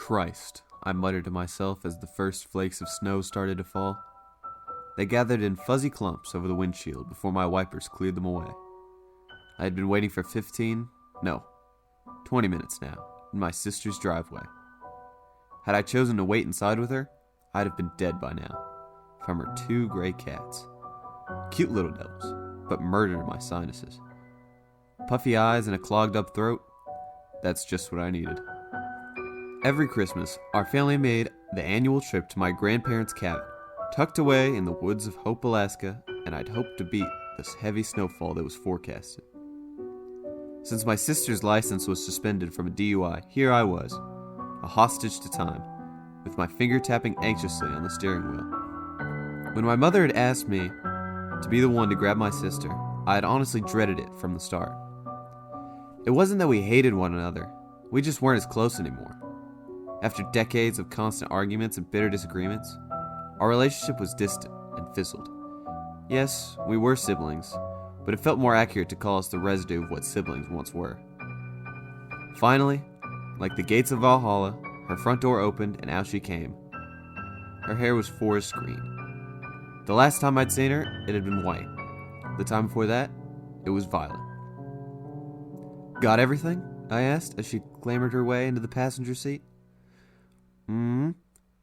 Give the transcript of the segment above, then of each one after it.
Christ, I muttered to myself as the first flakes of snow started to fall. They gathered in fuzzy clumps over the windshield before my wipers cleared them away. I had been waiting for 20 minutes now, in my sister's driveway. Had I chosen to wait inside with her, I'd have been dead by now, from her 2 gray cats. Cute little devils, but murdered my sinuses. Puffy eyes and a clogged up throat, that's just what I needed. Every Christmas, our family made the annual trip to my grandparents' cabin, tucked away in the woods of Hope, Alaska, and I'd hoped to beat this heavy snowfall that was forecasted. Since my sister's license was suspended from a DUI, here I was, a hostage to time, with my finger tapping anxiously on the steering wheel. When my mother had asked me to be the one to grab my sister, I had honestly dreaded it from the start. It wasn't that we hated one another, we just weren't as close anymore. After decades of constant arguments and bitter disagreements, our relationship was distant and fizzled. Yes, we were siblings, but it felt more accurate to call us the residue of what siblings once were. Finally, like the gates of Valhalla, her front door opened and out she came. Her hair was forest green. The last time I'd seen her, it had been white. The time before that, it was violet. "Got everything?" I asked as she clambered her way into the passenger seat. "Mm-hmm,"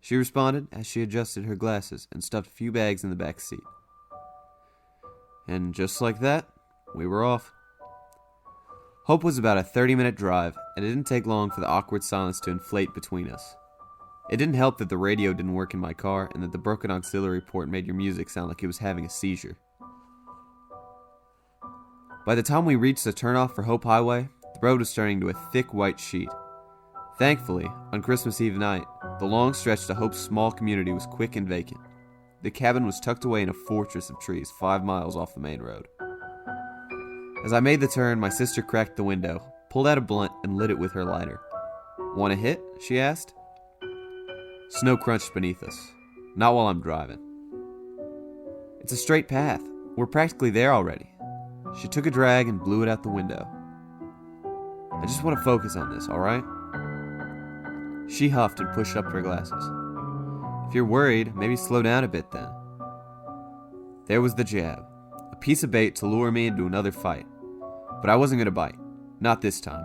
she responded as she adjusted her glasses and stuffed a few bags in the back seat. And just like that, we were off. Hope was about a 30-minute drive, and it didn't take long for the awkward silence to inflate between us. It didn't help that the radio didn't work in my car and that the broken auxiliary port made your music sound like it was having a seizure. By the time we reached the turnoff for Hope Highway, the road was turning to a thick white sheet. Thankfully, on Christmas Eve night, the long stretch to Hope's small community was quick and vacant. The cabin was tucked away in a fortress of trees 5 miles off the main road. As I made the turn, my sister cracked the window, pulled out a blunt, and lit it with her lighter. "Want a hit?" she asked. Snow crunched beneath us. Not while I'm driving. "It's a straight path. We're practically there already." She took a drag and blew it out the window. "I just want to focus on this, alright?" She huffed and pushed up her glasses. "If you're worried, maybe slow down a bit then." There was the jab. A piece of bait to lure me into another fight. But I wasn't going to bite. Not this time.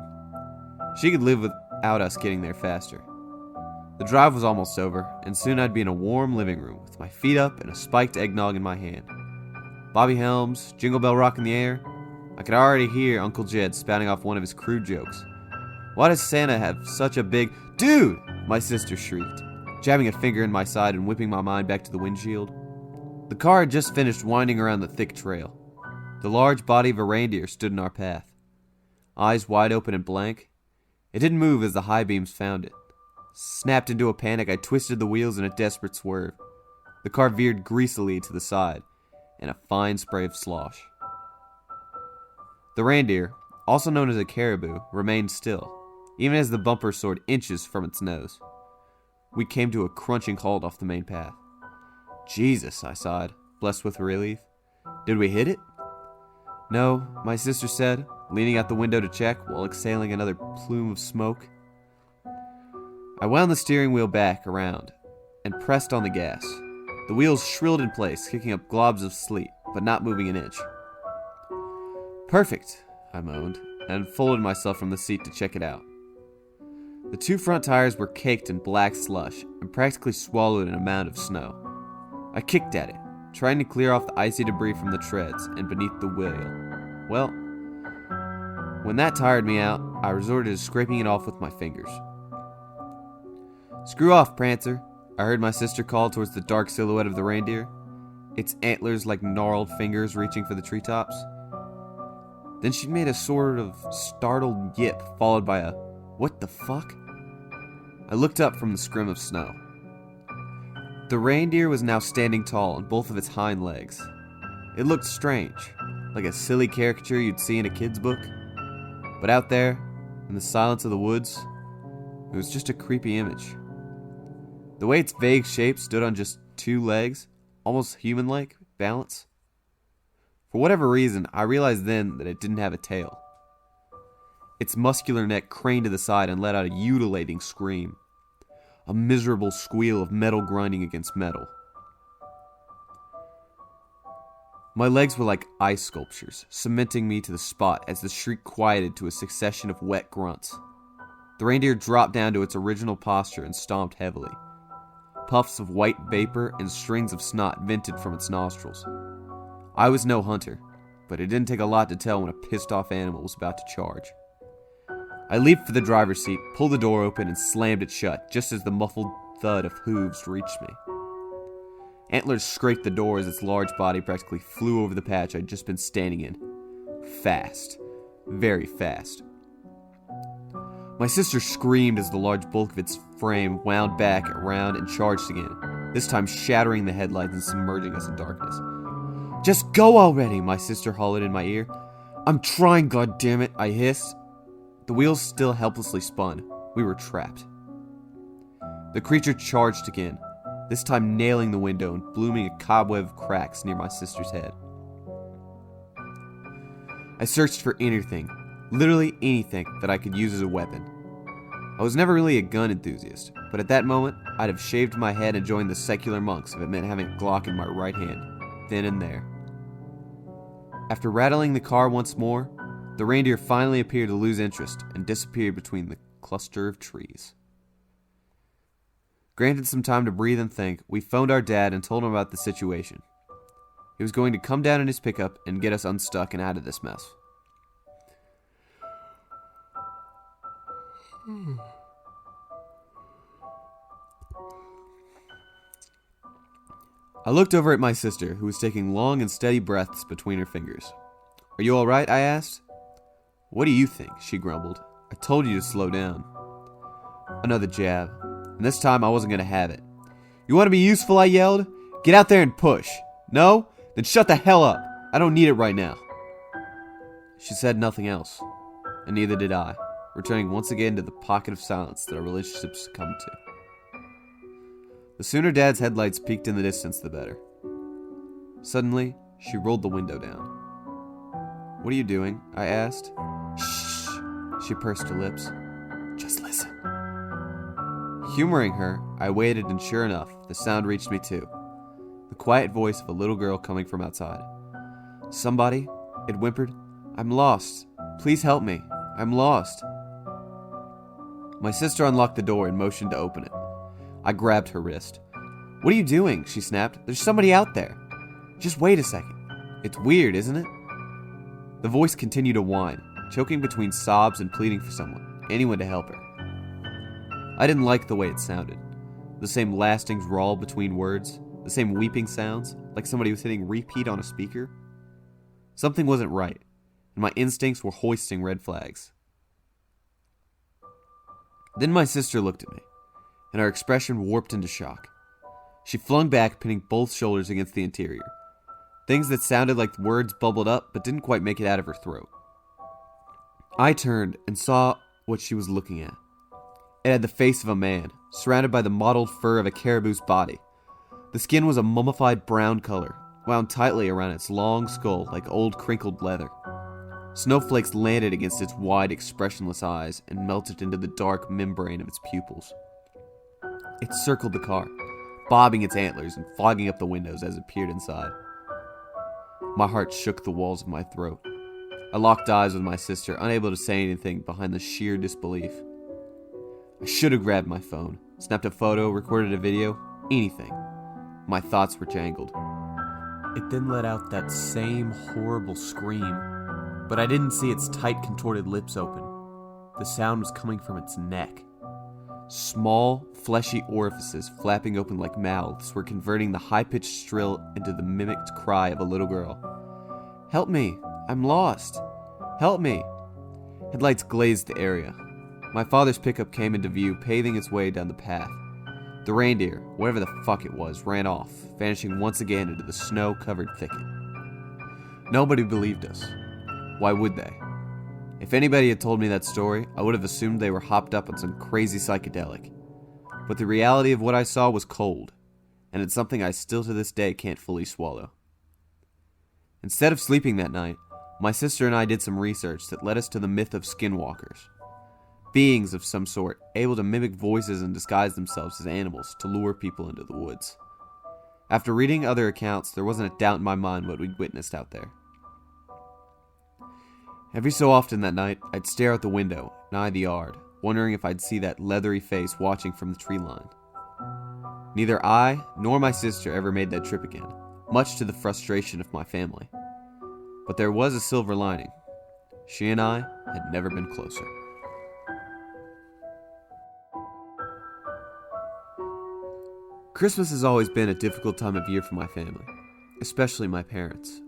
She could live without us getting there faster. The drive was almost over, and soon I'd be in a warm living room with my feet up and a spiked eggnog in my hand. Bobby Helms, Jingle Bell Rock in the air. I could already hear Uncle Jed spouting off one of his crude jokes. "Why does Santa have such a big—" "Dude!" my sister shrieked, jabbing a finger in my side and whipping my mind back to the windshield. The car had just finished winding around the thick trail. The large body of a reindeer stood in our path. Eyes wide open and blank, it didn't move as the high beams found it. Snapped into a panic, I twisted the wheels in a desperate swerve. The car veered greasily to the side, and a fine spray of slosh. The reindeer, also known as a caribou, remained still, even as the bumper soared inches from its nose. We came to a crunching halt off the main path. "Jesus," I sighed, blessed with relief. "Did we hit it?" "No," my sister said, leaning out the window to check while exhaling another plume of smoke. I wound the steering wheel back around and pressed on the gas. The wheels shrilled in place, kicking up globs of sleet, but not moving an inch. "Perfect," I moaned, and folded myself from the seat to check it out. The 2 front tires were caked in black slush and practically swallowed an amount of snow. I kicked at it, trying to clear off the icy debris from the treads and beneath the wheel. Well, when that tired me out, I resorted to scraping it off with my fingers. "Screw off, Prancer," I heard my sister call towards the dark silhouette of the reindeer, its antlers like gnarled fingers reaching for the treetops. Then she made a sort of startled yip, followed by a "What the fuck?" I looked up from the scrim of snow. The reindeer was now standing tall on both of its hind legs. It looked strange, like a silly caricature you'd see in a kid's book. But out there, in the silence of the woods, it was just a creepy image. The way its vague shape stood on just 2 legs, almost human-like balance. For whatever reason, I realized then that it didn't have a tail. Its muscular neck craned to the side and let out a ululating scream. a miserable squeal of metal grinding against metal. My legs were like ice sculptures, cementing me to the spot as the shriek quieted to a succession of wet grunts. The reindeer dropped down to its original posture and stomped heavily. Puffs of white vapor and strings of snot vented from its nostrils. I was no hunter, but it didn't take a lot to tell when a pissed-off animal was about to charge. I leaped for the driver's seat, pulled the door open, and slammed it shut just as the muffled thud of hooves reached me. Antlers scraped the door as its large body practically flew over the patch I'd just been standing in. Fast. Very fast. My sister screamed as the large bulk of its frame wound back around and charged again, this time shattering the headlights and submerging us in darkness. "Just go already," my sister hollered in my ear. "I'm trying, goddammit," I hissed. The wheels still helplessly spun. We were trapped. The creature charged again, this time nailing the window and blooming a cobweb of cracks near my sister's head. I searched for anything, literally anything, that I could use as a weapon. I was never really a gun enthusiast, but at that moment, I'd have shaved my head and joined the secular monks if it meant having a Glock in my right hand, then and there. After rattling the car once more, the reindeer finally appeared to lose interest and disappeared between the cluster of trees. Granted some time to breathe and think, we phoned our dad and told him about the situation. He was going to come down in his pickup and get us unstuck and out of this mess. I looked over at my sister, who was taking long and steady breaths between her fingers. "Are you all right?" I asked. "What do you think?" she grumbled. "I told you to slow down." Another jab, and this time I wasn't going to have it. "You want to be useful?" I yelled. "Get out there and push. No? Then shut the hell up. I don't need it right now." She said nothing else, and neither did I, returning once again to the pocket of silence that our relationship succumbed to. The sooner Dad's headlights peeked in the distance, the better. Suddenly, she rolled the window down. "What are you doing?" I asked. "Shh," she pursed her lips. "Just listen." Humoring her, I waited, and sure enough, the sound reached me too. The quiet voice of a little girl coming from outside. "Somebody," it whimpered. "I'm lost. Please help me. I'm lost." My sister unlocked the door and motioned to open it. I grabbed her wrist. "What are you doing?" she snapped. "There's somebody out there." "Just wait a second. It's weird, isn't it?" The voice continued to whine, choking between sobs and pleading for someone, anyone to help her. I didn't like the way it sounded. The same lasting drawl between words, the same weeping sounds, like somebody was hitting repeat on a speaker. Something wasn't right, and my instincts were hoisting red flags. Then my sister looked at me, and her expression warped into shock. She flung back, pinning both shoulders against the interior. Things that sounded like words bubbled up, but didn't quite make it out of her throat. I turned and saw what she was looking at. It had the face of a man, surrounded by the mottled fur of a caribou's body. The skin was a mummified brown color, wound tightly around its long skull like old crinkled leather. Snowflakes landed against its wide, expressionless eyes and melted into the dark membrane of its pupils. It circled the car, bobbing its antlers and fogging up the windows as it peered inside. My heart shook the walls of my throat. I locked eyes with my sister, unable to say anything behind the sheer disbelief. I should have grabbed my phone, snapped a photo, recorded a video, anything. My thoughts were jangled. It then let out that same horrible scream, but I didn't see its tight, contorted lips open. The sound was coming from its neck. Small, fleshy orifices flapping open like mouths were converting the high-pitched shrill into the mimicked cry of a little girl. "Help me! I'm lost! Help me!" Headlights glazed the area. My father's pickup came into view, paving its way down the path. The reindeer, whatever the fuck it was, ran off, vanishing once again into the snow-covered thicket. Nobody believed us. Why would they? If anybody had told me that story, I would have assumed they were hopped up on some crazy psychedelic. But the reality of what I saw was cold, and it's something I still to this day can't fully swallow. Instead of sleeping that night, my sister and I did some research that led us to the myth of skinwalkers. beings of some sort, able to mimic voices and disguise themselves as animals to lure people into the woods. After reading other accounts, there wasn't a doubt in my mind what we'd witnessed out there. Every so often that night, I'd stare out the window and eye the yard, wondering if I'd see that leathery face watching from the tree line. Neither I nor my sister ever made that trip again, much to the frustration of my family. But there was a silver lining. She and I had never been closer. Christmas has always been a difficult time of year for my family, especially my parents.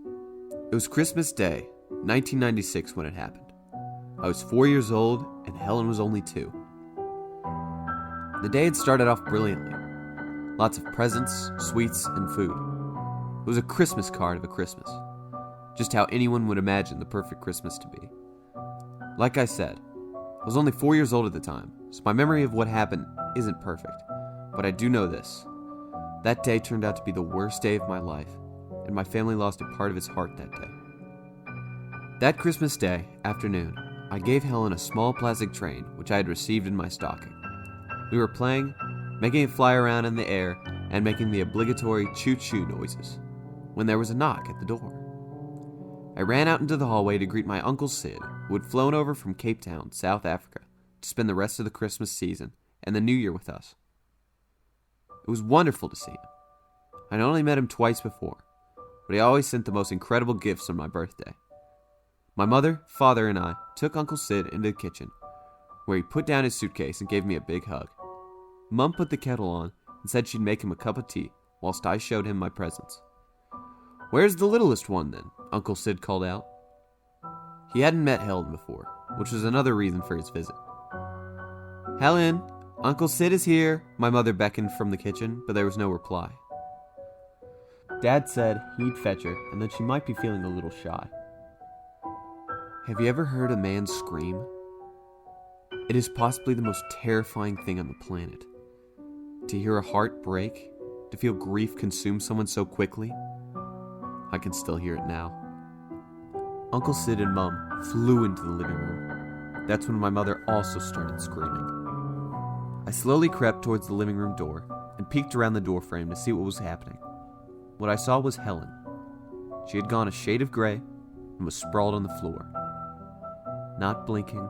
It was Christmas Day, 1996 when it happened. I was 4 years old and Helen was only 2. The day had started off brilliantly. Lots of presents, sweets, and food. It was a Christmas card of a Christmas. Just how anyone would imagine the perfect Christmas to be. Like I said, I was only 4 years old at the time, so my memory of what happened isn't perfect. But I do know this. That day turned out to be the worst day of my life, and my family lost a part of its heart that day. That Christmas Day afternoon, I gave Helen a small plastic train which I had received in my stocking. We were playing, making it fly around in the air, and making the obligatory choo-choo noises, when there was a knock at the door. I ran out into the hallway to greet my Uncle Sid, who had flown over from Cape Town, South Africa, to spend the rest of the Christmas season and the New Year with us. It was wonderful to see him. I'd only met him twice before, but he always sent the most incredible gifts on my birthday. My mother, father, and I took Uncle Sid into the kitchen, where he put down his suitcase and gave me a big hug. Mum put the kettle on and said she'd make him a cup of tea, whilst I showed him my presents. "Where's the littlest one, then?" Uncle Sid called out. He hadn't met Helen before, which was another reason for his visit. "Helen, Uncle Sid is here," my mother beckoned from the kitchen, but there was no reply. Dad said he'd fetch her and that she might be feeling a little shy. Have you ever heard a man scream? It is possibly the most terrifying thing on the planet. To hear a heart break, to feel grief consume someone so quickly. I can still hear it now. Uncle Sid and Mum flew into the living room. That's when my mother also started screaming. I slowly crept towards the living room door and peeked around the door frame to see what was happening. What I saw was Helen. She had gone a shade of gray and was sprawled on the floor, not blinking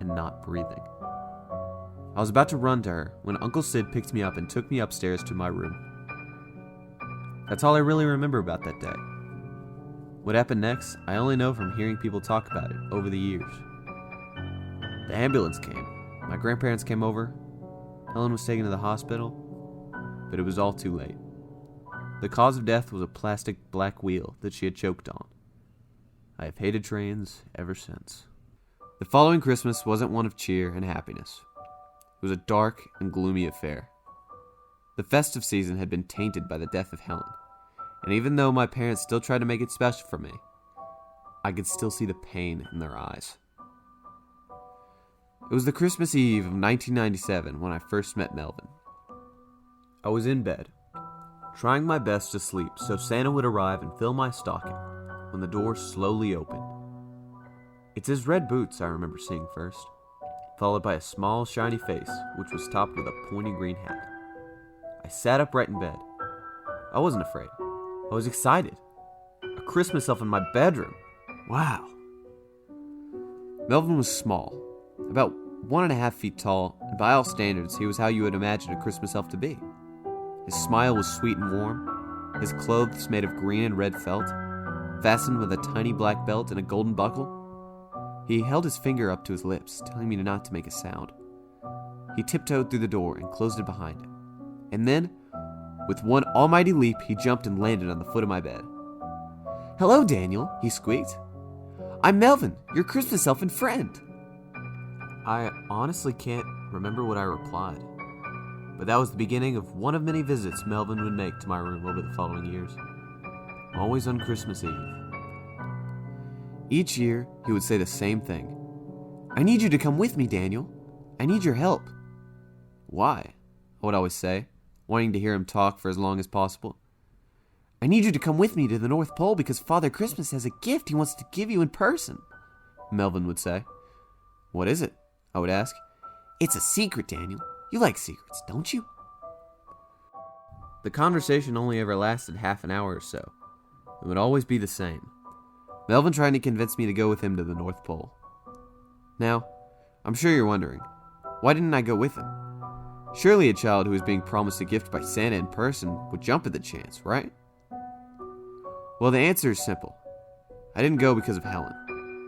and not breathing. I was about to run to her when Uncle Sid picked me up and took me upstairs to my room. That's all I really remember about that day. What happened next, I only know from hearing people talk about it over the years. The ambulance came. My grandparents came over. Helen was taken to the hospital, but it was all too late. The cause of death was a plastic black wheel that she had choked on. I have hated trains ever since. The following Christmas wasn't one of cheer and happiness. It was a dark and gloomy affair. The festive season had been tainted by the death of Helen, and even though my parents still tried to make it special for me, I could still see the pain in their eyes. It was the Christmas Eve of 1997 when I first met Melvin. I was in bed, trying my best to sleep so Santa would arrive and fill my stocking, when the door slowly opened. It's his red boots I remember seeing first, followed by a small shiny face which was topped with a pointy green hat. I sat upright in bed. I wasn't afraid. I was excited. A Christmas elf in my bedroom. Wow. Melvin was small, about 1.5 feet tall, and by all standards, he was how you would imagine a Christmas elf to be. His smile was sweet and warm, his clothes made of green and red felt, fastened with a tiny black belt and a golden buckle. He held his finger up to his lips, telling me not to make a sound. He tiptoed through the door and closed it behind him. And then, with one almighty leap, he jumped and landed on the foot of my bed. "Hello, Daniel," he squeaked. "I'm Melvin, your Christmas elf and friend." I honestly can't remember what I replied, but that was the beginning of one of many visits Melvin would make to my room over the following years, always on Christmas Eve. Each year, he would say the same thing. "I need you to come with me, Daniel. I need your help." "Why?" I would always say, wanting to hear him talk for as long as possible. "I need you to come with me to the North Pole because Father Christmas has a gift he wants to give you in person," Melvin would say. "What is it?" I would ask. It's a secret, Daniel. You like secrets, don't you? The conversation only ever lasted half an hour or so. It would always be the same. Melvin trying to convince me to go with him to the North Pole. Now, I'm sure you're wondering, why didn't I go with him? Surely a child who was being promised a gift by Santa in person would jump at the chance, right? Well, the answer is simple. I didn't go because of Helen,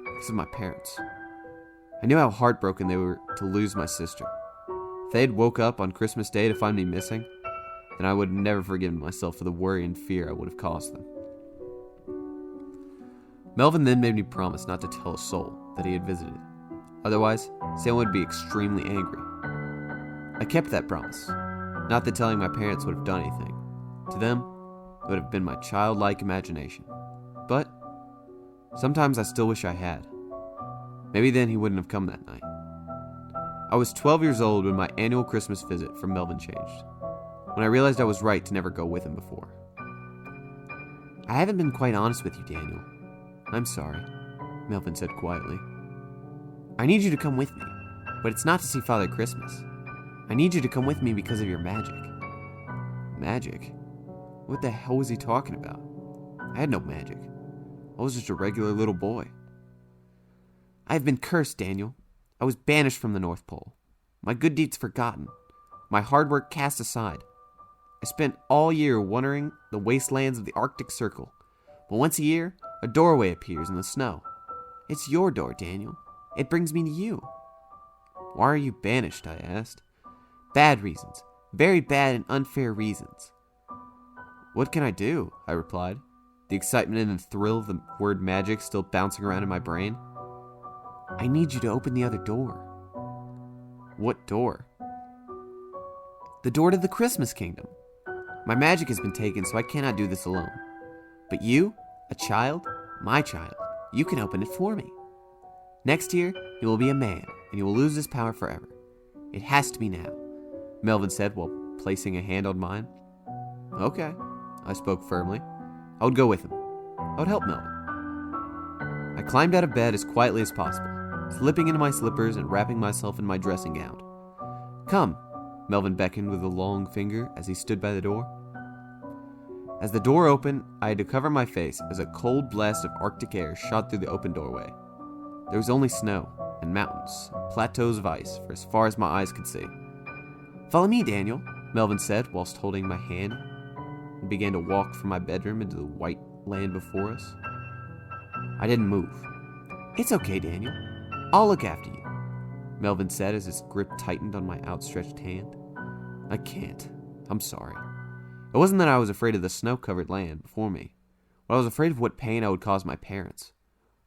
because of my parents. I knew how heartbroken they were to lose my sister. If they had woke up on Christmas Day to find me missing, then I would have never forgiven myself for the worry and fear I would have caused them. Melvin then made me promise not to tell a soul that he had visited. Otherwise, Sam would be extremely angry. I kept that promise. Not that telling my parents would have done anything. To them, it would have been my childlike imagination. But sometimes I still wish I had. Maybe then he wouldn't have come that night. I was 12 years old when my annual Christmas visit from Melvin changed, when I realized I was right to never go with him before. I haven't been quite honest with you, Daniel. I'm sorry, Melvin said quietly. I need you to come with me, but it's not to see Father Christmas. I need you to come with me because of your magic. Magic? What the hell was he talking about? I had no magic. I was just a regular little boy. I have been cursed, Daniel. I was banished from the North Pole. My good deeds forgotten. My hard work cast aside. I spent all year wandering the wastelands of the Arctic Circle. But once a year, a doorway appears in the snow. It's your door, Daniel. It brings me to you. Why are you banished? I asked. Bad reasons. Very bad and unfair reasons. What can I do? I replied, the excitement and the thrill of the word magic still bouncing around in my brain. I need you to open the other door. What door? The door to the Christmas kingdom. My magic has been taken, so I cannot do this alone. But you, a child, my child, you can open it for me. Next year, you will be a man, and you will lose this power forever. It has to be now, Melvin said while placing a hand on mine. Okay, I spoke firmly. I would go with him. I would help Melvin. I climbed out of bed as quietly as possible, slipping into my slippers and wrapping myself in my dressing gown. Come, Melvin beckoned with a long finger as he stood by the door. As the door opened, I had to cover my face as a cold blast of Arctic air shot through the open doorway. There was only snow and mountains, and plateaus of ice for as far as my eyes could see. Follow me, Daniel, Melvin said whilst holding my hand, and began to walk from my bedroom into the white land before us. I didn't move. It's okay, Daniel. I'll look after you, Melvin said as his grip tightened on my outstretched hand. I can't. I'm sorry. It wasn't that I was afraid of the snow-covered land before me, but I was afraid of what pain I would cause my parents.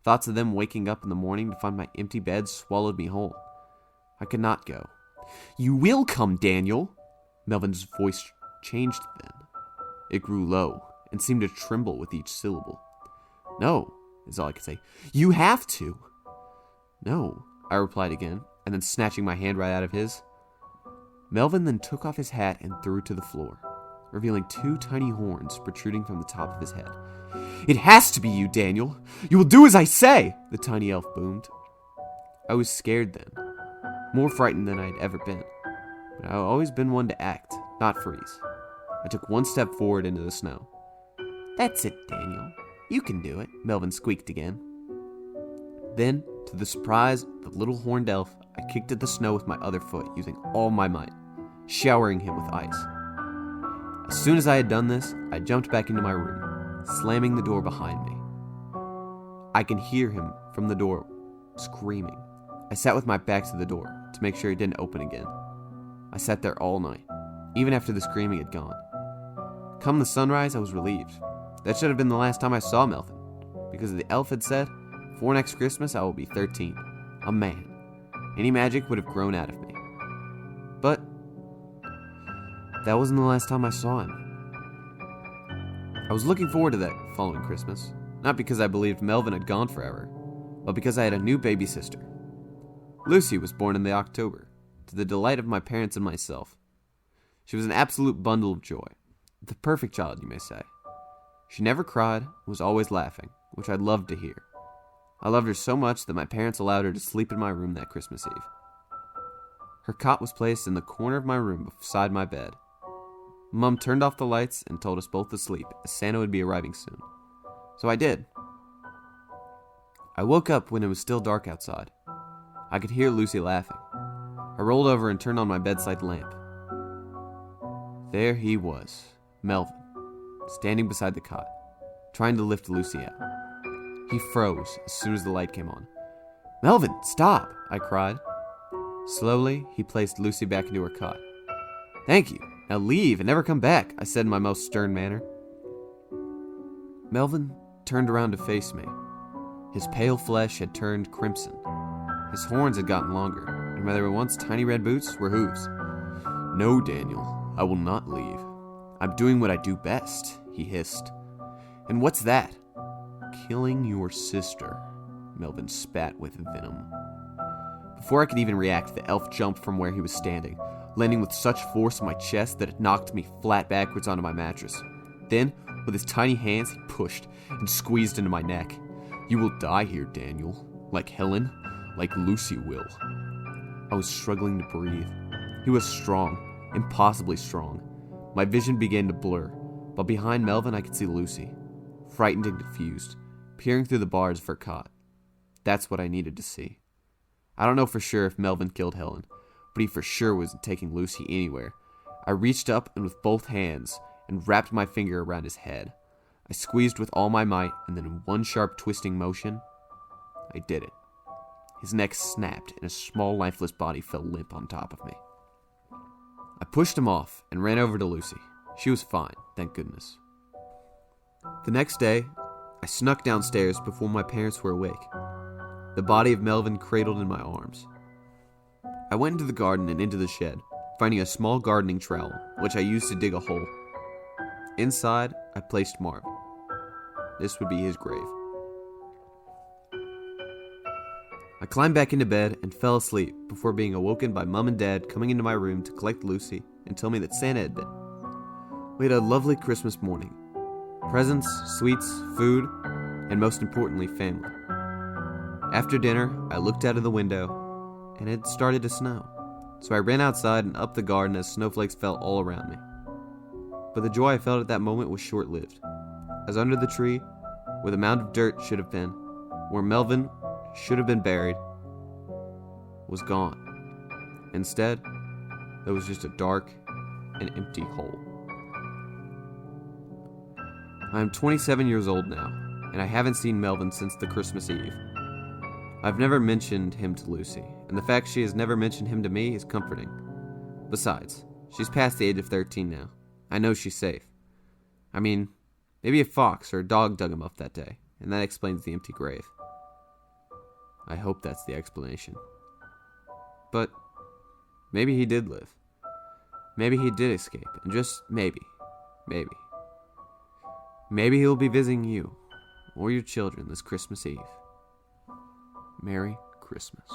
Thoughts of them waking up in the morning to find my empty bed swallowed me whole. I could not go. You will come, Daniel! Melvin's voice changed then. It grew low and seemed to tremble with each syllable. No, is all I could say. You have to! No, I replied again, and then snatching my hand right out of his. Melvin then took off his hat and threw it to the floor, revealing two tiny horns protruding from the top of his head. It has to be you, Daniel! You will do as I say! The tiny elf boomed. I was scared then, more frightened than I had ever been, but I had always been one to act, not freeze. I took one step forward into the snow. That's it, Daniel. You can do it, Melvin squeaked again. Then, to the surprise of the little horned elf, I kicked at the snow with my other foot, using all my might, showering him with ice. As soon as I had done this, I jumped back into my room, slamming the door behind me. I can hear him from the door, screaming. I sat with my back to the door to make sure it didn't open again. I sat there all night, even after the screaming had gone. Come the sunrise, I was relieved. That should have been the last time I saw Melvin, because the elf had said, "For next Christmas I will be 13, a man. Any magic would have grown out of me." But that wasn't the last time I saw him. I was looking forward to that following Christmas, not because I believed Melvin had gone forever, but because I had a new baby sister. Lucy was born in the October, to the delight of my parents and myself. She was an absolute bundle of joy, the perfect child, you may say. She never cried, was always laughing, which I loved to hear. I loved her so much that my parents allowed her to sleep in my room that Christmas Eve. Her cot was placed in the corner of my room beside my bed. Mum turned off the lights and told us both to sleep, as Santa would be arriving soon. So I did. I woke up when it was still dark outside. I could hear Lucy laughing. I rolled over and turned on my bedside lamp. There he was, Melvin, standing beside the cot, trying to lift Lucy out. He froze as soon as the light came on. "Melvin, stop!" I cried. Slowly, he placed Lucy back into her cot. "Thank you. Now leave and never come back," I said in my most stern manner. Melvin turned around to face me. His pale flesh had turned crimson. His horns had gotten longer, and where they were once tiny red boots were hooves. "No, Daniel, I will not leave. I'm doing what I do best," he hissed. "And what's that?" "Killing your sister," Melvin spat with venom. Before I could even react, the elf jumped from where he was standing, landing with such force on my chest that it knocked me flat backwards onto my mattress. Then, with his tiny hands, he pushed and squeezed into my neck. "You will die here, Daniel. Like Helen, like Lucy will." I was struggling to breathe. He was strong, impossibly strong. My vision began to blur, but behind Melvin I could see Lucy, frightened and confused, peering through the bars of her cot. That's what I needed to see. I don't know for sure if Melvin killed Helen, but he for sure wasn't taking Lucy anywhere. I reached up and with both hands and wrapped my finger around his head. I squeezed with all my might, and then in one sharp twisting motion, I did it. His neck snapped and a small lifeless body fell limp on top of me. I pushed him off and ran over to Lucy. She was fine, thank goodness. The next day, I snuck downstairs before my parents were awake. The body of Melvin cradled in my arms. I went into the garden and into the shed, finding a small gardening trowel, which I used to dig a hole. Inside, I placed Marvin. This would be his grave. I climbed back into bed and fell asleep before being awoken by Mum and Dad coming into my room to collect Lucy and tell me that Santa had been. We had a lovely Christmas morning. Presents, sweets, food, and most importantly, family. After dinner, I looked out of the window, and it started to snow. So I ran outside and up the garden as snowflakes fell all around me. But the joy I felt at that moment was short-lived, as under the tree, where the mound of dirt should have been, where Melvin should have been buried, was gone. Instead, there was just a dark and empty hole. I am 27 years old now, and I haven't seen Melvin since the Christmas Eve. I've never mentioned him to Lucy, and the fact she has never mentioned him to me is comforting. Besides, she's past the age of 13 now. I know she's safe. I mean, maybe a fox or a dog dug him up that day, and that explains the empty grave. I hope that's the explanation. But maybe he did live. Maybe he did escape, and just maybe, maybe he'll be visiting you or your children this Christmas Eve. Merry Christmas.